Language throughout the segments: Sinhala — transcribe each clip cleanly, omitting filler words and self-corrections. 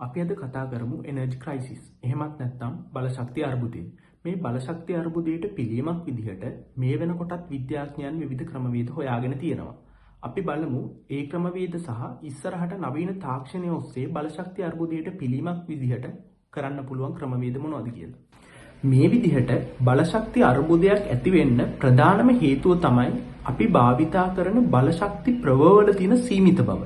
අපි අද කතා කරමු එනර්ජි ක්‍රයිසිස්. එහෙමත් නැත්නම් බලශක්ති අර්බුදය. මේ බලශක්ති අර්බුදයට පිළියමක් විදිහට මේ වෙනකොටත් විද්‍යාඥයන් විවිධ ක්‍රමවේද හොයාගෙන තියෙනවා. අපි බලමු ඒ ක්‍රමවේද සහ ඉස්සරහට නවීන තාක්ෂණය ඔස්සේ බලශක්ති අර්බුදයට පිළියමක් විදිහට කරන්න පුළුවන් ක්‍රමවේද මොනවද කියලා. මේ විදිහට බලශක්ති අර්බුදයක් ඇති වෙන්න ප්‍රධානම හේතුව තමයි අපි භාවිතා කරන බලශක්ති ප්‍රවවල තියෙන සීමිත බව.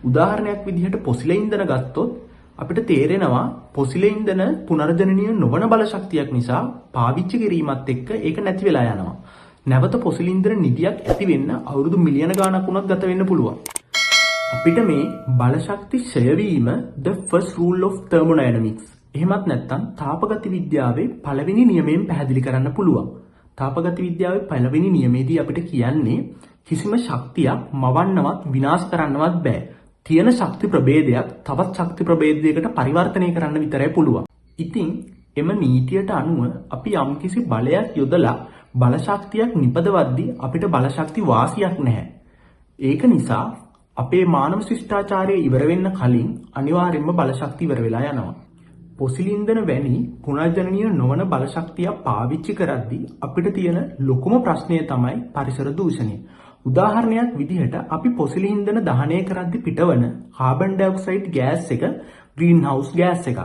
උදාහරණයක් විදිහට පොසිල ඉන්ධන ගත්තොත් අපිට තේරෙනවා පොසිල ඉන්ධන පුනර්ජනනීය නොවන බලශක්තියක් නිසා පාවිච්චි කිරීමත් එක්ක ඒක නැති වෙලා යනවා. නැවත පොසිල ඉන්ධන නිධියක් ඇති වෙන්න අවුරුදු මිලියන ගාණක් වුණත් ගත වෙන්න පුළුවන්. අපිට මේ බලශක්ති ක්ෂය වීම the first rule of thermodynamics එහෙමත් නැත්නම් තාපගති විද්‍යාවේ පළවෙනි නියමයෙන් පැහැදිලි කරන්න පුළුවන්. තාපගති විද්‍යාවේ පළවෙනි නියමයේදී අපිට කියන්නේ කිසිම ශක්තියක් මවන්නවත් විනාශ කරන්නවත් බෑ. තියෙන ශක්ති ප්‍රභේදයක් තවත් ශක්ති ප්‍රභේදයකට පරිවර්තනය කරන්න විතරයි පුළුවන්. ඉතින් එම නීතියට අනුව අපි යම්කිසි බලයක් යොදලා බලශක්තියක් නිපදවද්දී අපිට බලශක්ති වාසියක් නැහැ. ඒක නිසා අපේ මානව ශිෂ්ටාචාරය ඉවර වෙන්න කලින් අනිවාර්යයෙන්ම බලශක්ති ඉවර වෙලා යනවා. පොසිල ඉන්ධන වැනි පුනර්ජනනීය නොවන බලශක්තිය පාවිච්චි කරද්දී අපිට තියෙන ලොකුම ප්‍රශ්නය තමයි පරිසර දූෂණය. උදාහරණයක් විදිහට අපි පොසිල ඉන්ධන දහනය කරද්දී පිටවන කාබන් ඩයොක්සයිඩ් ගෑස් එක ග්‍රීන් හවුස් ගෑස් එකක්.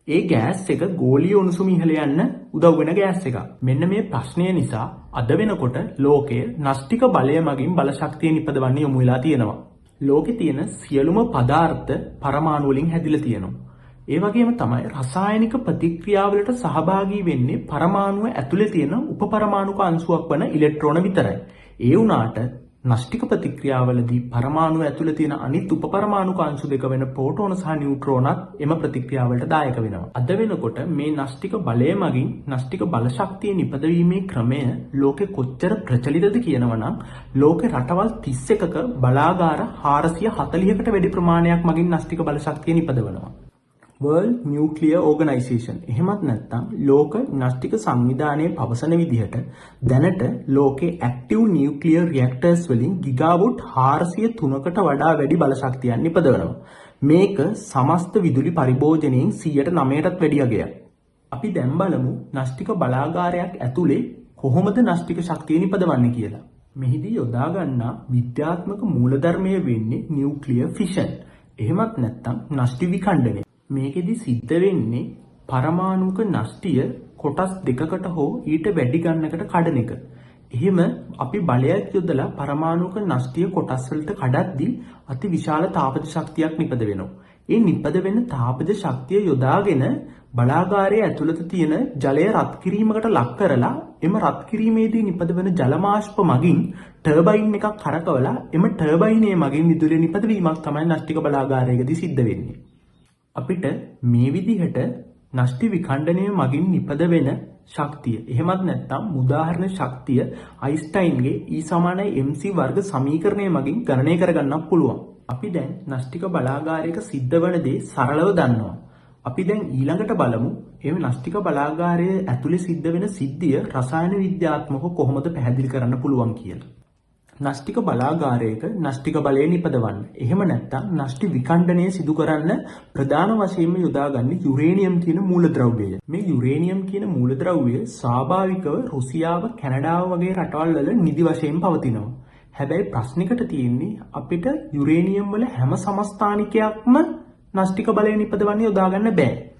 ඒ ගෑස් එක ගෝලීය උණුසුම ඉහළ යන්න උදව් වෙන ගෑස් එකක්. මෙන්න මේ ප්‍රශ්නය නිසා අද වෙනකොට ලෝකයේ න්‍යෂ්ටික බලය මගින් බලශක්තිය නිපදවන්න යොමු වෙලා තියෙනවා. ලෝකේ තියෙන සියලුම පදාර්ථ පරමාණු වලින් හැදිලා තියෙනවා. ඒ වගේම තමයි රසායනික ප්‍රතික්‍රියාවලට සහභාගී වෙන්නේ පරමාණුව ඇතුලේ තියෙන උපපරමාණුක අංශුවක් වන ඉලෙක්ට්‍රෝන විතරයි. ඒ වුණාට න්‍යෂ්ටික ප්‍රතික්‍රියාවලදී පරමාණුව ඇතුලේ තියෙන අනිත් උපපරමාණුක අංශු දෙක වෙන ප්‍රෝටෝන සහ නියුට්‍රෝනත් එම ප්‍රතික්‍රියාවලට දායක වෙනවා. අද වෙනකොට මේ න්‍යෂ්ටික බලය මගින් න්‍යෂ්ටික බලශක්තිය නිපදවීමේ ක්‍රමය ලෝකෙ කොච්චර ප්‍රචලිතද කියනවනම් ලෝකෙ රටවල් 31ක බලාගාර 440කට වැඩි ප්‍රමාණයක් මගින් න්‍යෂ්ටික බලශක්තිය නිපදවනවා. World Nuclear Organization එහෙමත් නැත්නම් ලෝක න්‍යෂ්ටික සංවිධානයේ පවසන විදිහට දැනට ලෝකේ ඇක්ටිව් නියුක්ලියර් රියැක්ටර්ස් වලින් ගිගාවොට් 403කට වඩා වැඩි බලශක්තියක් නිපදවනවා. මේක සමස්ත විදුලි පරිභෝජනයෙන් 9%ටත් වැඩි අගයක්. අපි දැන් බලමු න්‍යෂ්ටික බලාගාරයක් ඇතුලේ කොහොමද න්‍යෂ්ටික ශක්තිය නිපදවන්නේ කියලා. මෙහිදී යොදා ගන්නා විද්‍යාත්මක මූලධර්මය වෙන්නේ නියුක්ලියර් ෆිෂන්. එහෙමත් නැත්නම් න්‍යෂ්ටි විඛණ්ඩනය. මේකෙදි සිද්ධ වෙන්නේ පරමාණුක න්‍යෂ්ටිය කොටස් දෙකකට හෝ ඊට වැඩි ගණනකට කඩන එක. එහෙම අපි බලයක් යොදලා පරමාණුක න්‍යෂ්ටිය කොටස් වලට කඩද්දී අති විශාල තාපජ ශක්තියක් නිපද වෙනවා. ඒ නිපද වෙන තාපජ ශක්තිය යොදාගෙන බලාගාරයේ ඇතුළත තියෙන ජලය රත් කිරීමකට ලක් කරලා එම රත් කිරීමේදී නිපද වෙන ජල මාෂ්ප මගින් ටර්බයින් එකක් කරකවලා එම ටර්බයිනේ මගින් විදුලිය නිපදවීමක් තමයි න්‍යෂ්ටික බලාගාරයකදී සිද්ධ වෙන්නේ. අපිට මේ විදිහට න්‍යෂ්ටි විඛණ්ඩනය මගින් නිපද වෙන ශක්තිය එහෙමත් නැත්නම් උදාහරණ ශක්තිය අයින්ස්ටයින්ගේ E = mc වර්ග සමීකරණය මගින් ගණනය කරගන්නත් පුළුවන්. අපි දැන් න්‍යෂ්ටික බලාගාරයක සිද්ධ වන දේ සරලව දන්නවා. අපි දැන් ඊළඟට බලමු මේ න්‍යෂ්ටික බලාගාරයේ ඇතුලේ සිද්ධ වෙන සිද්ධිය රසායන විද්‍යාත්මකව කොහොමද පැහැදිලි කරන්න පුළුවන් කියලා. න්‍යෂ්ටික බලාගාරයක න්‍යෂ්ටික බලය නිපදවන්න. එහෙම නැත්නම් න්‍යෂ්ටි විඛණ්ඩනය සිදු කරන්න ප්‍රධාන වශයෙන්ම යොදාගන්නේ යුරේනියම් කියන මූලද්‍රව්‍යය. මේ යුරේනියම් කියන මූලද්‍රව්‍යය ස්වාභාවිකව රුසියාව, කැනඩාව වගේ රටවල් වල නිදි වශයෙන් පවතිනවා. හැබැයි ප්‍රශ්නිකට තියෙන්නේ අපිට යුරේනියම් වල හැම සමස්ථානිකයක්ම න්‍යෂ්ටික බලය නිපදවන්න යොදාගන්න බෑ.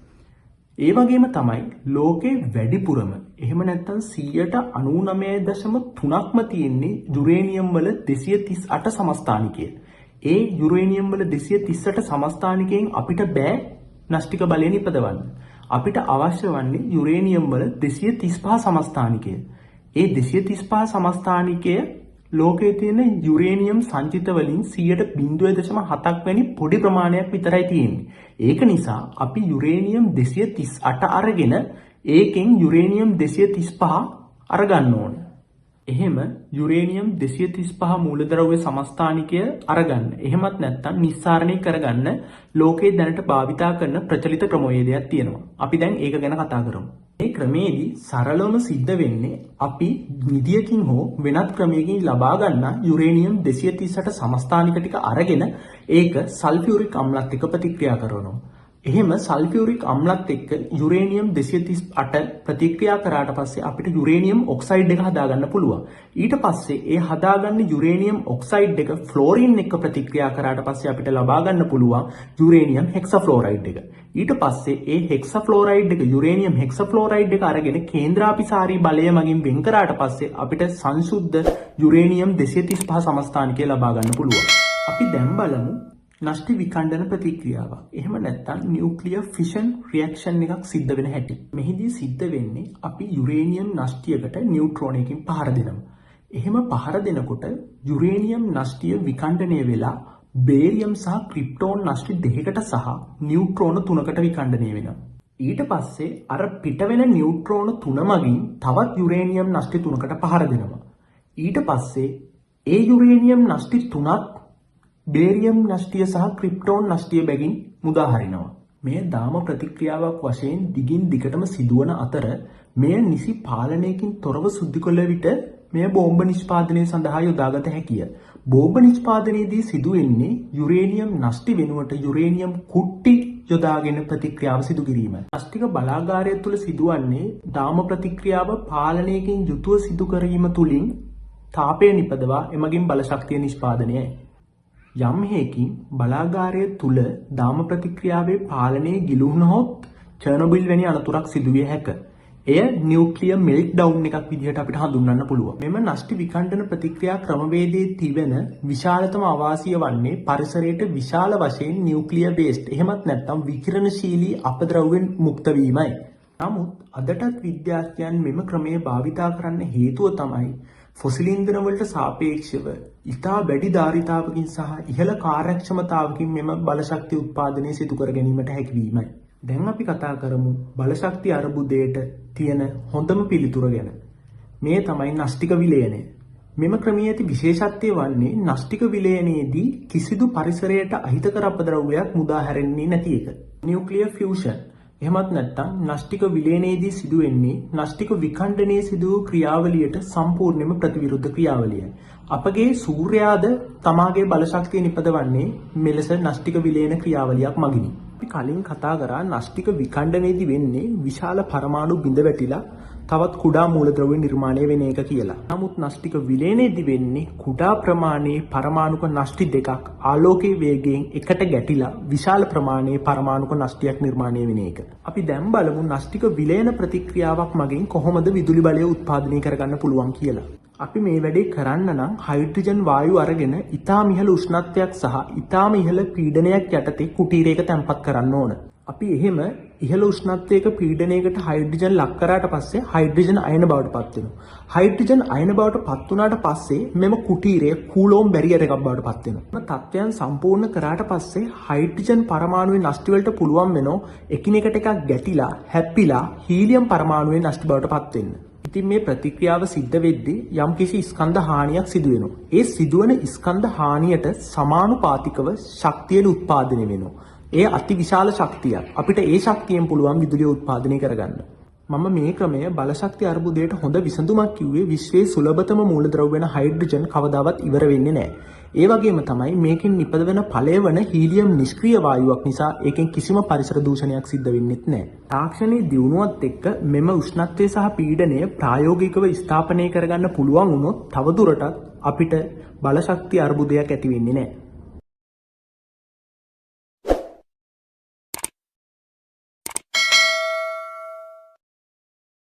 ඒ වගේම තමයි ලෝකේ වැඩිපුරම එහෙම නැත්නම් 99.3%ක්ම තියෙන්නේ යුරේනියම් වල 238 සමස්ථානිකය. ඒ යුරේනියම් වල 238 සමස්ථානිකයෙන් අපිට බෑ න්‍යෂ්ටික බලය නිපදවන්න. අපිට අවශ්‍ය වන්නේ යුරේනියම් වල 235 සමස්ථානිකය. ඒ 235 සමස්ථානිකය ලෝකයේ තියෙන යුරේනියම් සංචිත වලින් 0.07ක් වැනි පොඩි ප්‍රමාණයක් විතරයි තියෙන්නේ. ඒක නිසා අපි යුරේනියම් 238 අරගෙන ඒකෙන් යුරේනියම් 235 අරගන්න ඕන. එහෙම යුරේනියම් 235 මූලද්‍රව්‍ය සමස්ථානිකය අරගන්න. එහෙමත් නැත්නම් නිස්සාරණය කරගන්න ලෝකයේ දැනට භාවිතා කරන ප්‍රචලිත ක්‍රමවේදයක් තියෙනවා. අපි දැන් ඒක ගැන කතා කරමු. මේ ක්‍රමයේදී සරලවම සිද්ධ වෙන්නේ අපි නිදියකින් හෝ වෙනත් ක්‍රමයකින් ලබා ගන්න යුරේනියම් 238 සමස්ථානික ටික අරගෙන ඒක සල්ෆියුරික් අම්ලත් එක්ක ප්‍රතික්‍රියා කරනවා. එහෙම සල්ෆියුරික් අම්ලත් එක්ක යුරේනියම් 238 ප්‍රතික්‍රියා කරාට පස්සේ අපිට යුරේනියම් ඔක්සයිඩ් එක හදාගන්න පුළුවන්. ඊට පස්සේ ඒ හදාගන්න යුරේනියම් ඔක්සයිඩ් එක ෆ්ලෝරින් එක්ක ප්‍රතික්‍රියා කරාට පස්සේ අපිට ලබා ගන්න පුළුවන් යුරේනියම් හෙක්සාෆ්ලෝරයිඩ් එක. ඊට පස්සේ ඒ හෙක්සාෆ්ලෝරයිඩ් එක යුරේනියම් හෙක්සාෆ්ලෝරයිඩ් එක අරගෙන කේන්ද්‍රාපිසාරී බලය මගින් වෙන් කරාට පස්සේ අපිට සංසුද්ධ යුරේනියම් 235 සමස්ථානිකය ලබා ගන්න පුළුවන්. අපි දැන් බලමු නෂ්ටි විකණ්ඩන ප්‍රතික්‍රියාවක්. එහෙම නැත්නම් නියුක්ලියර් ෆිෂන් රියැක්ෂන් එකක් සිද්ධ වෙන හැටි. මෙහිදී සිද්ධ වෙන්නේ අපි යුරේනියම් නෂ්ටියකට නියුට්‍රෝනයකින් පහර දෙනවා. එහෙම පහර දෙනකොට යුරේනියම් නෂ්ටිය විකණ්ඩනය වෙලා බේරියම් සහ ක්‍රිප්ටෝන් නෂ්ටි දෙකකට සහ නියුට්‍රෝන 3කට විකණ්ඩනය වෙනවා. ඊට පස්සේ අර පිට වෙන නියුට්‍රෝන 3 මගින් තවත් යුරේනියම් නෂ්ටි 3කට පහර දෙනවා. ඊට පස්සේ ඒ යුරේනියම් නෂ්ටි 3ත් බේරියම් නෂ්ටිය සහ ක්‍රිප්ටෝන් නෂ්ටිය බැගින් මුදා හරිනවා. මෙය දාම ප්‍රතික්‍රියාවක් වශයෙන් දිගින් දිගටම සිදුවන අතර මෙය නිසි පාලනයකින් තොරව සිදු කළ විට මෙය බෝම්බ නිෂ්පාදනය සඳහා යොදාගත හැකිය. බෝම්බ නිෂ්පාදනයේදී සිදුවෙන්නේ යුරේනියම් නෂ්ටි වෙනුවට යුරේනියම් කුට්ටි යොදාගෙන ප්‍රතික්‍රියාව සිදු කිරීම. නෂ්ටික බලාගාරය තුළ සිදුවන්නේ දාම ප්‍රතික්‍රියාව පාලනයකින් යුතුව සිදු කිරීම තුළින් තාපය නිපදවා එමගින් බලශක්තිය නිෂ්පාදනයයි. යම් හේකින් බලාගාරය තුල දාම ප්‍රතික්‍රියාවේ පාලනය ගිලුණහොත් චර්නොබිල් වැනි අනතුරක් සිදුවිය හැක. එය නියුක්ලියර් මෙල්ට්ඩවුන් එකක් විදිහට අපිට හඳුන්වන්න පුළුවන්. මෙම නෂ්ටි විකණ්ඩන ප්‍රතික්‍රියා ක්‍රමවේදයේ තිබෙන විශාලතම අවාසිය වන්නේ පරිසරයට විශාල වශයෙන් නියුක්ලියර් වේස්ට් එහෙමත් නැත්නම් විකිරණශීලී අපද්‍රව්‍ය මුක්ත වීමයි. නමුත් අදටත් විද්‍යාඥයන් මෙම ක්‍රමය භාවිතා කරන්න හේතුව තමයි ෆොසිල් ඉන්ධන වලට සාපේක්ෂව ඉතා වැඩි ධාරිතාවකින් සහ ඉහළ කාර්යක්ෂමතාවකින් මෙම බලශක්ති උත්පාදනය සිදු කර ගැනීමට හැකිවීමයි. දැන් අපි කතා කරමු බලශක්ති අර්බුදයට තියෙන හොඳම පිළිතුර ගැන. මේ තමයි නෂ්ටික විලයනය. මෙම ක්‍රමයේ ඇති විශේෂත්වය වන්නේ නෂ්ටික විලයනයේදී කිසිදු පරිසරයට අහිතකර අපද්‍රව්‍යයක් මුදා හැරෙන්නේ නැති එක. නියුක්ලියර් ෆියුෂන් එහෙමත් නැත්නම් නෂ්ටික විලයනයේදී සිදුවෙන්නේ නෂ්ටික විකණ්ඩනයේ සිදු වූ ක්‍රියාවලියට සම්පූර්ණයෙන්ම ප්‍රතිවිරුද්ධ ක්‍රියාවලියයි. අපගේ සූර්යාද තමාගේ බලශක්තිය නිපදවන්නේ මෙලෙස නෂ්ටික විලයන ක්‍රියාවලියක් මගිනි. අපි කලින් කතා කරා නෂ්ටික විකණ්ඩනයේදී වෙන්නේ විශාල පරමාණු බිඳ වැටිලා තවත් කුඩා මූලද්‍රව්‍ය නිර්මාණය වෙන එක කියලා. නමුත් නෂ්ටික විලයනයේදී වෙන්නේ කුඩා ප්‍රමාණයේ පරමාණුක නෂ්ටි දෙකක් ආලෝකයේ වේගයෙන් එකට ගැටිලා විශාල ප්‍රමාණයේ පරමාණුක නෂ්ටියක් නිර්මාණය වෙන එක. අපි දැන් බලමු නෂ්ටික විලයන ප්‍රතික්‍රියාවක් මගින් කොහොමද විදුලි බලය උත්පාදනය කරගන්න පුළුවන් කියලා. අපි මේ වැඩේ කරන්න නම් හයිඩ්‍රජන් වායු අරගෙන ඉතාම ඉහළ උෂ්ණත්වයක් සහ ඉතාම ඉහළ පීඩනයක් යටතේ කුටීරයක තැන්පත් කරන්න ඕන. අපි එහෙම ඉහළ උෂ්ණත්වයක පීඩනයකට හයිඩ්‍රජන් ලක් කරාට පස්සේ හයිඩ්‍රජන් අයන බවට පත් වෙනවා. හයිඩ්‍රජන් අයන බවට පත් වුණාට පස්සේ මෙම කුටීරය කූලෝම් බැරියර් එකක් බවට පත් වෙනවා. මේ තත්ත්වයන් සම්පූර්ණ කරාට පස්සේ හයිඩ්‍රජන් පරමාණුවේ නෂ්ටි වලට පුළුවන් වෙනවා එකිනෙකට එකක් ගැටිලා හැප්පිලා හීලියම් පරමාණුවේ නෂ්ටි බවට පත් වෙන්න. ඉතින් මේ ප්‍රතික්‍රියාව සිද්ධ වෙද්දී යම්කිසි ස්කන්ධ හානියක් සිදු වෙනවා. ඒ සිදුවන ස්කන්ධ හානියට සමානුපාතිකව ශක්තිය උත්පාදනය වෙනවා. ඒ අතිවිශාල ශක්තියක්. අපිට ඒ ශක්තියෙන් පුළුවන් විදුලිය උත්පාදනය කරගන්න. මම මේ ක්‍රමය බලශක්ති අර්බුදයට හොඳ විසඳුමක් කිව්වේ විශ්වයේ සුලභතම මූලද්‍රව්‍ය වෙන හයිඩ්‍රජන් කවදාවත් ඉවර වෙන්නේ නැහැ. ඒ වගේම තමයි මේකෙන් නිපදවන ඵලය වන හීලියම් නිෂ්ක්‍රීය වායුවක් නිසා ඒකෙන් කිසිම පරිසර දූෂණයක් සිද්ධ වෙන්නේත් නැහැ. තාක්ෂණයේ දියුණුවත් එක්ක මෙම උෂ්ණත්වය සහ පීඩනය ප්‍රායෝගිකව ස්ථාපනය කරගන්න පුළුවන් වුණොත් තවදුරටත් අපිට බලශක්ති අර්බුදයක් ඇති වෙන්නේ නැහැ.